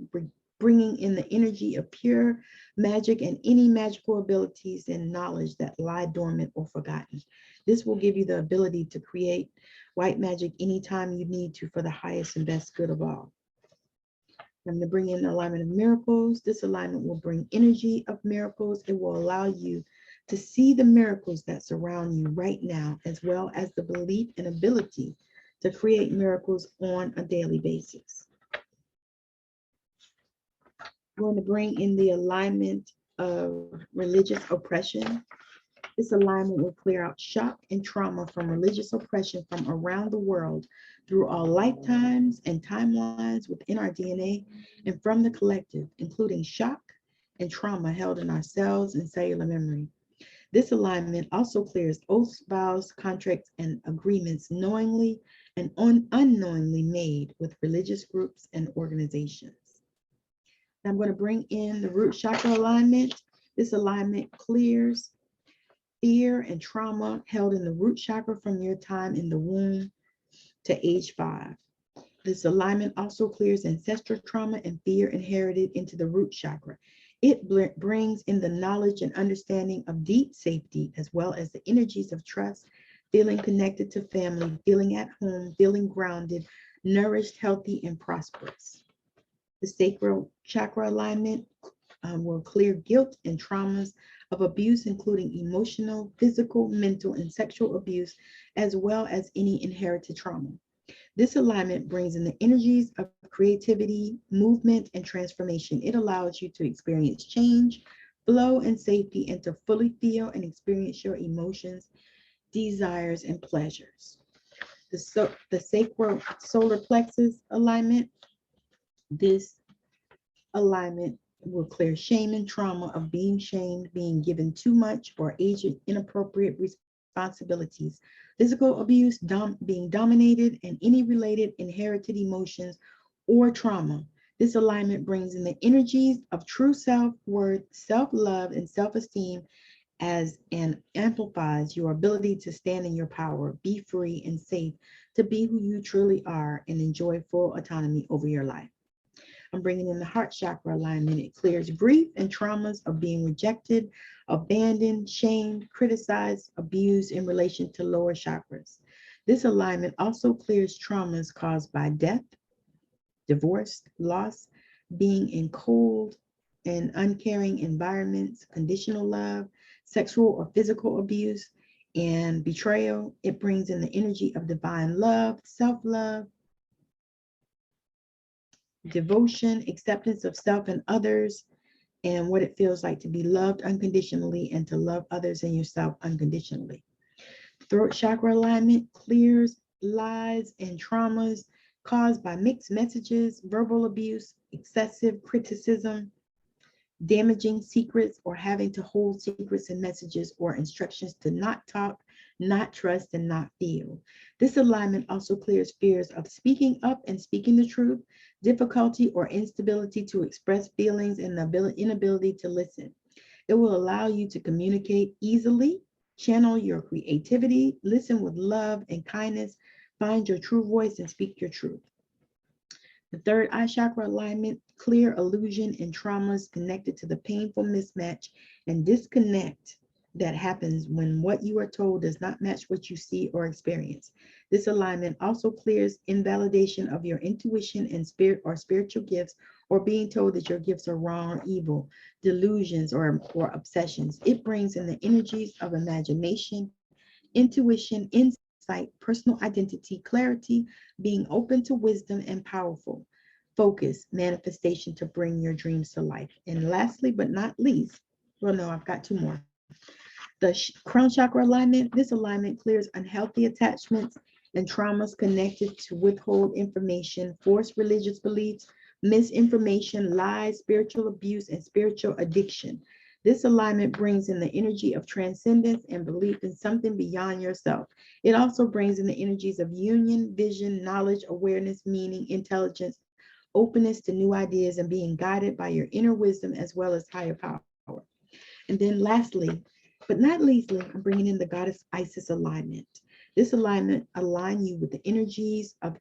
bringing in the energy of pure magic and any magical abilities and knowledge that lie dormant or forgotten. This will give you the ability to create white magic anytime you need to for the highest and best good of all. I'm going to bring in the alignment of miracles. This alignment will bring energy of miracles. It will allow you to see the miracles that surround you right now, as well as the belief and ability to create miracles on a daily basis. I'm going to bring in the alignment of religious oppression. This alignment will clear out shock and trauma from religious oppression from around the world through all lifetimes and timelines within our DNA and from the collective, including shock and trauma held in our cells and cellular memory. This alignment also clears oaths, vows, contracts, and agreements knowingly and unknowingly made with religious groups and organizations. Now I'm going to bring in the root chakra alignment. This alignment clears fear and trauma held in the root chakra from your time in the womb to age 5. This alignment also clears ancestral trauma and fear inherited into the root chakra. It brings in the knowledge and understanding of deep safety, as well as the energies of trust, feeling connected to family, feeling at home, feeling grounded, nourished, healthy, and prosperous. The sacral chakra alignment will clear guilt and traumas of abuse, including emotional, physical, mental, and sexual abuse, as well as any inherited trauma. This alignment brings in the energies of creativity, movement, and transformation. It allows you to experience change, flow, and safety, and to fully feel and experience your emotions, desires, and pleasures. The sacral solar plexus alignment, this alignment will clear shame and trauma of being shamed, being given too much, or aging inappropriate responsibilities, physical abuse, being dominated, and any related inherited emotions or trauma. This alignment brings in the energies of true self-worth, self-love, and self-esteem and amplifies your ability to stand in your power, be free and safe, to be who you truly are, and enjoy full autonomy over your life. I'm bringing in the heart chakra alignment. It clears grief and traumas of being rejected, abandoned, shamed, criticized, abused in relation to lower chakras. This alignment also clears traumas caused by death, divorce, loss, being in cold and uncaring environments, conditional love, sexual or physical abuse, and betrayal. It brings in the energy of divine love, self-love, devotion, acceptance of self and others, and what it feels like to be loved unconditionally and to love others and yourself unconditionally. Throat chakra alignment clears lies and traumas caused by mixed messages, verbal abuse, excessive criticism, damaging secrets, or having to hold secrets and messages or instructions to not talk, not trust, and not feel. This alignment also clears fears of speaking up and speaking the truth, difficulty or instability to express feelings, and the inability to listen. It will allow you to communicate easily, channel your creativity, listen with love and kindness, find your true voice, and speak your truth. The third eye chakra alignment, clear illusion and traumas connected to the painful mismatch and disconnect that happens when what you are told does not match what you see or experience. This alignment also clears invalidation of your intuition and spirit or spiritual gifts, or being told that your gifts are wrong or evil, delusions or obsessions. It brings in the energies of imagination, intuition, insight, personal identity, clarity, being open to wisdom, and powerful focus, manifestation to bring your dreams to life. And lastly, but not least, well, no, I've got two more. The crown chakra alignment, this alignment clears unhealthy attachments and traumas connected to withhold information, forced religious beliefs, misinformation, lies, spiritual abuse, and spiritual addiction. This alignment brings in the energy of transcendence and belief in something beyond yourself. It also brings in the energies of union, vision, knowledge, awareness, meaning, intelligence, openness to new ideas, and being guided by your inner wisdom as well as higher power. And then lastly, but not leastly, I'm bringing in the goddess Isis alignment. This alignment align you with the energies of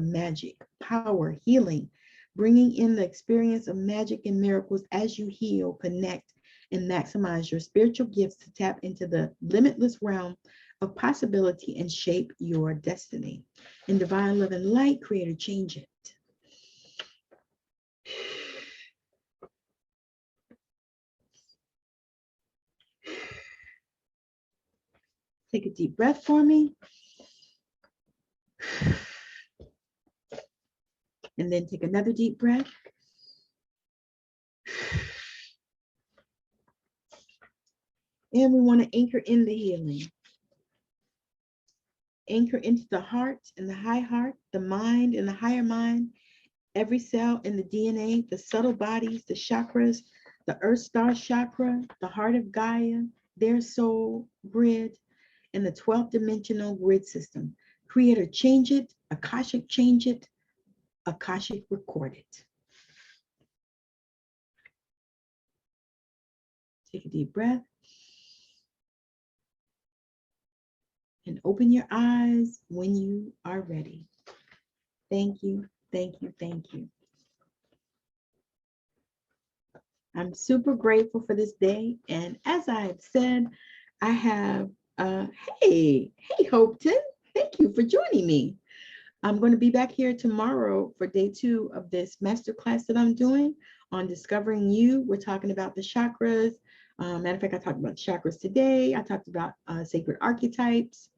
magic, power, healing, bringing in the experience of magic and miracles as you heal, connect, and maximize your spiritual gifts to tap into the limitless realm of possibility and shape your destiny. In divine love and light, creator, change it. Take a deep breath for me. And then take another deep breath. And we want to anchor in the healing. Anchor into the heart and the high heart, the mind and the higher mind, every cell in the DNA, the subtle bodies, the chakras, the earth star chakra, the heart of Gaia, their soul grid, and the 12th dimensional grid system. Creator, change it. Akashic, change it. Akashic, record it. Take a deep breath. And open your eyes when you are ready. Thank you, thank you, thank you. I'm super grateful for this day. And as I have said, I have, hey, Hopeton, thank you for joining me. I'm going to be back here tomorrow for day 2 of this masterclass that I'm doing on discovering you. We're talking about the chakras. Matter of fact, I talked about chakras today. I talked about sacred archetypes.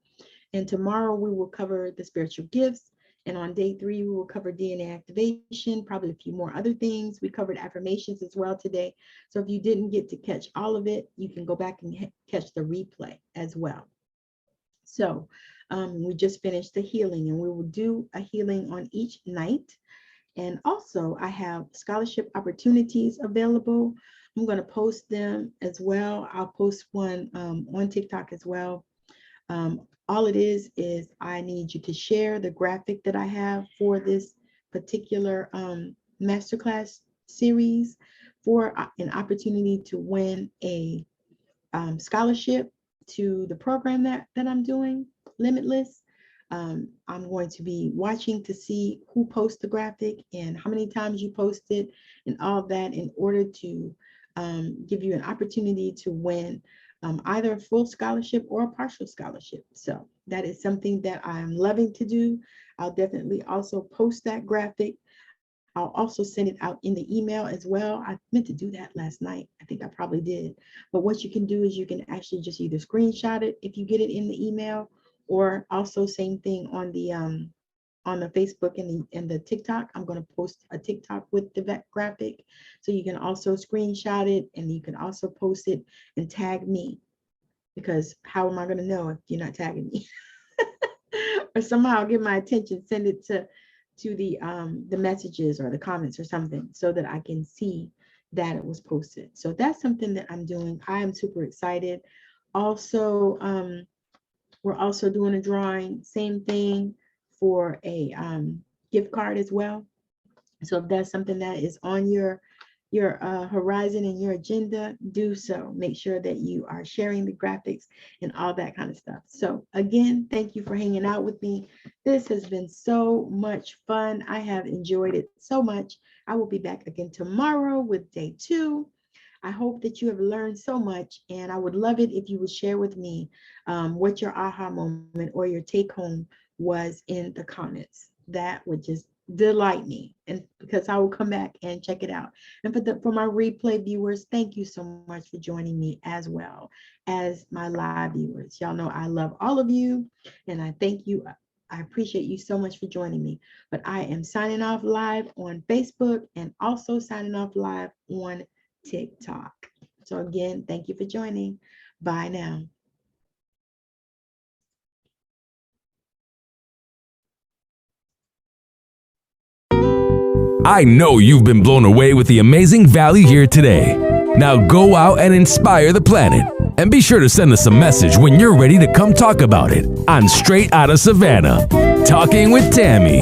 And tomorrow we will cover the spiritual gifts. And on day 3, we will cover DNA activation, probably a few more other things. We covered affirmations as well today. So if you didn't get to catch all of it, you can go back and catch the replay as well. So we just finished the healing, and we will do a healing on each night. And also I have scholarship opportunities available. I'm going to post them as well. I'll post one on TikTok as well. All it is I need you to share the graphic that I have for this particular masterclass series for an opportunity to win a scholarship to the program that I'm doing, Limitless. I'm going to be watching to see who posts the graphic and how many times you post it and all of that in order to give you an opportunity to win either a full scholarship or a partial scholarship. So that is something that I'm loving to do. I'll definitely also post that graphic I'll also send it out in the email as well. I meant to do that last night. I think I probably did. But what you can do is you can actually just either screenshot it if you get it in the email, or also same thing on the Facebook and the TikTok. I'm going to post a TikTok with the graphic. So you can also screenshot it, and you can also post it and tag me, because how am I going to know if you're not tagging me? Or somehow get my attention, send it to the messages or the comments or something, so that I can see that it was posted. So that's something that I'm doing. I am super excited. Also, we're also doing a drawing, same thing, for a gift card as well. So if that's something that is on your horizon and your agenda, do so. Make sure that you are sharing the graphics and all that kind of stuff. So again, thank you for hanging out with me. This has been so much fun. I have enjoyed it so much. I will be back again tomorrow with day 2. I hope that you have learned so much, and I would love it if you would share with me what your aha moment or your take home was in the comments. That would just delight me, and because I will come back and check it out. And for my replay viewers, thank you so much for joining me, as well as my live viewers. Y'all know I love all of you, and I thank you. I appreciate you so much for joining me. But I am signing off live on Facebook, and also signing off live on TikTok. So again, thank you for joining. Bye now. I know you've been blown away with the amazing value here today. Now go out and inspire the planet. And be sure to send us a message when you're ready to come talk about it on Straight Outta Savannah, Talking with Tammi.